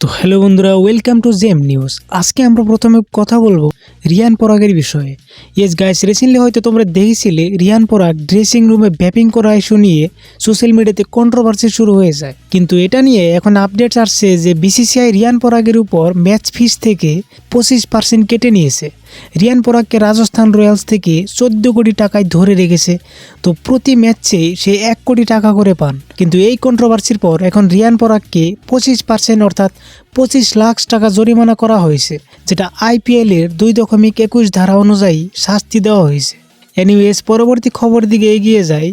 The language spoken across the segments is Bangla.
তো হ্যালো বন্ধুরা, ওয়েলকাম টু জেম নিউজ। আজকে আমরা প্রথমে কথা বলবো রিয়ান পরাগের বিষয়ে। ইয়েস গাইস, রিসেন্টলি হয়তো তোমরা দেখেছিলে রিয়ান পরাগ ড্রেসিং রুমে ব্যাপিং করা ইস্যু নিয়ে সোশ্যাল মিডিয়াতে কন্ট্রোভার্সি শুরু হয়ে যায়। কিন্তু এটা নিয়ে এখন আপডেটস আসছে যে বিসিসিআই রিয়ান পরাগের উপর ম্যাচ ফিস থেকে 25% কেটে নিয়েছে। রিয়ান পরাগকে রাজস্থান রয়্যালস থেকে 14 কোটি টাকায় ধরে রেখেছে। তো প্রতি ম্যাচে সে 1 কোটি টাকা করে পান। কিন্তু এই কন্ট্রোভার্সির পর এখন রিয়ান পরাগকে 25% অর্থাৎ 25 লাখ টাকা জরিমানা করা হয়েছে, যেটা IPL-এর 2.21 ধারা অনুযায়ী শাস্তি দেওয়া হয়েছে। এনিওয়েজ, পরবর্তী খবর দিকে এগিয়ে যাই।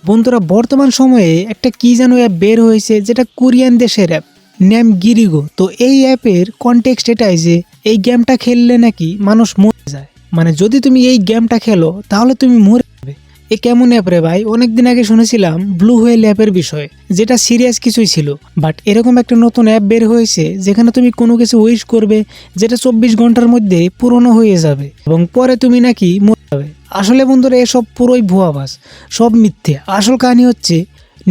বন্ধুরা, বর্তমান সময়ে একটা কি যেন অ্যাপ বের হয়েছে, যেটা কোরিয়ান দেশের অ্যাপ, নেম গিরিগো। তো এই অ্যাপের কনটেক্সট এটাই যে এই গেমটা খেললে নাকি মানুষ মরে যায়, মানে যদি তুমি এই গেমটা খেলো তাহলে তুমি মরে যাবে। এ কেমন অ্যাপ রে ভাই? অনেকদিন আগে শুনেছিলাম ব্লু হোয়েল অ্যাপের বিষয়ে, যেটা সিরিয়াস কিছুই ছিল, বাট এরকম একটা নতুন অ্যাপ বের হয়েছে যেখানে তুমি কোনো কিছু উইশ করবে, যেটা 24 ঘন্টার মধ্যে পুরনো হয়ে যাবে এবং পরে তুমি নাকি মরে যাবে। আসলে বন্ধুরা, এসব পুরোই ভুয়াবাস, সব মিথ্যে। আসল কাহিনী হচ্ছে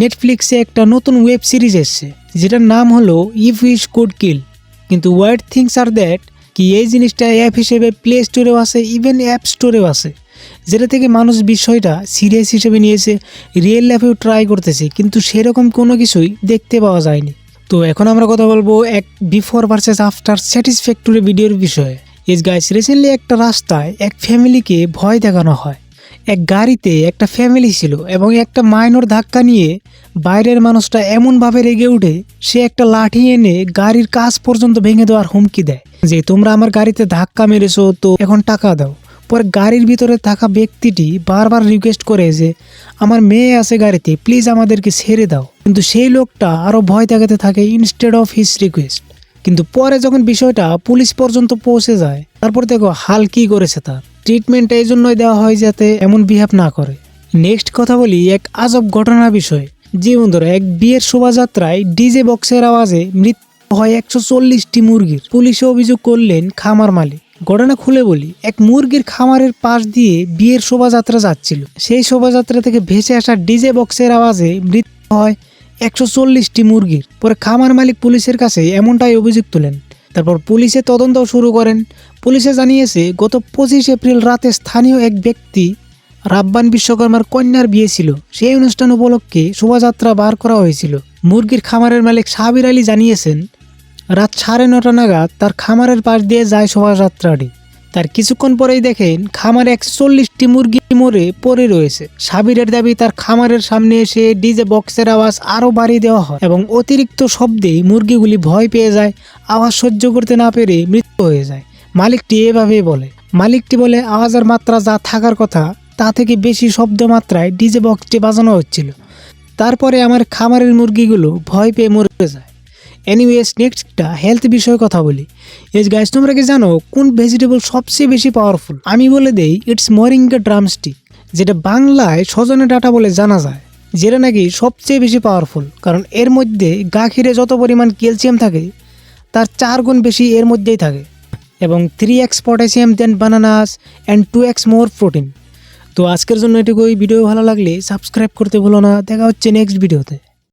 নেটফ্লিক্সে একটা নতুন ওয়েব সিরিজ এসছে, যেটার নাম হলো ইফ উইশ কুড কিল। কিন্তু ওয়ার্ড থিংস আর দ্যাট কি এই জিনিসটা অ্যাপ হিসেবে প্লে স্টোরেও আছে, ইভেন অ্যাপ স্টোরেও আছে, যেটা থেকে মানুষ বিষয়টা সিরিয়াস হিসেবে নিয়েছে, রিয়েল লাইফেও ট্রাই করতেছে, কিন্তু সেরকম কোনো কিছুই দেখতে পাওয়া যায়নি। তো এখন আমরা কথা বলবো এক বিফোর ভার্সেস আফটার স্যাটিসফ্যাক্টরি ভিডিওর বিষয়ে। ইস গাইস, রিসেন্টলি একটা রাস্তায় এক ফ্যামিলিকে ভয় দেখানো হয়। এক গাড়িতে একটা ফ্যামিলি ছিল এবং একটা মাইনর ধাক্কা নিয়ে বাইরের মানুষটা এমনভাবে রেগে উঠে সে একটা লাঠি এনে গাড়ির কাচ পর্যন্ত ভেঙে দেওয়ার হুমকি দেয় যে তোমরা আমার গাড়িতে ধাক্কা মেরেছো, তো এখন টাকা দাও। পরে গাড়ির ভিতরে থাকা ব্যক্তিটি বারবার রিকোয়েস্ট করে যে আমার মেয়ে আছে গাড়িতে, প্লিজ আমাদেরকে ছেড়ে দাও। কিন্তু সেই লোকটা আরও ভয় দেখাতে থাকে ইনস্টেড অফ হিজ রিকোয়েস্ট। কিন্তু পরে যখন বিষয়টা পুলিশ পর্যন্ত পৌঁছে যায়, তারপর দেখো হাল কি করেছে। তার ট্রিটমেন্ট এই জন্যই দেওয়া হয় যাতে এমন বিহেভ না করে। নেক্সট কথা বলি এক আজব ঘটনার বিষয়ে। জি বন্ধুরা, এক বিয়ের শোভাযাত্রায় ডিজে বক্সের আওয়াজে মৃত্যু হয় 140টি মুরগির। পুলিশে অভিযোগ করলেন খামার মালিক। ঘটনা খুলে বলি, এক মুরগির খামারের পাশ দিয়ে বিয়ের শোভাযাত্রা যাচ্ছিল। সেই শোভাযাত্রা থেকে ভেসে আসা ডিজে বক্সের আওয়াজে মৃত্যু হয় 140টি মুরগির। পরে খামার মালিক পুলিশের কাছে এমনটাই অভিযোগ তোলেন। তারপর পুলিশে তদন্ত শুরু করেন। পুলিশে জানিয়েছে গত 25 এপ্রিল রাতে স্থানীয় এক ব্যক্তি রাব্বান বিশ্বকর্মার কন্যার বিয়ে ছিল। সেই অনুষ্ঠান উপলক্ষে শোভাযাত্রা বার করা হয়েছিল। মুরগির খামারের মালিক সাবির আলী জানিয়েছেন রাত 9:30 নাগাদ তার খামারের পাশ দিয়ে যায় শোভাযাত্রাটি। তার কিছুক্ষণ পরেই দেখেন খামারে 140টি মুরগি মরে পড়ে রয়েছে। সাবিরের দাবি তার খামারের সামনে এসে ডিজে বক্সের আওয়াজ আরও বাড়িয়ে দেওয়া হয় এবং অতিরিক্ত শব্দে মুরগিগুলি ভয় পেয়ে যায়, আওয়াজ সহ্য করতে না পেরে মৃত্যু হয়ে যায়। মালিকটি এভাবেই বলে। মালিকটি বলে আওয়াজের মাত্রা যা থাকার কথা তা থেকে বেশি শব্দ মাত্রায় ডিজে বক্সটি বাজানো হচ্ছিল। তারপরে আমার খামারের মুরগিগুলো ভয় পেয়ে মরে যায়। এনিওয়েজ, নেক্সটটা হেলথ বিষয়ে কথা বলি। এস গাইস, তোমরা কি জানো কোন ভেজিটেবল সবচেয়ে বেশি পাওয়ারফুল? আমি বলে দেই, ইটস মোরিঙ্গা ড্রামস্টিক, যেটা বাংলায় সজনে ডাঁটা বলে জানা যায়, যেটা নাকি সবচেয়ে বেশি পাওয়ারফুল। কারণ এর মধ্যে গাখিরে যত পরিমাণ ক্যালসিয়াম থাকে তার 4 গুণ বেশি এর মধ্যেই থাকে এবং 3x potassium than bananas and 2x more protein. তো আজকের জন্য এটুকুই। ভিডিও ভালো লাগলে সাবস্ক্রাইব করতে ভুলো না। দেখা হচ্ছে নেক্সট ভিডিওতে।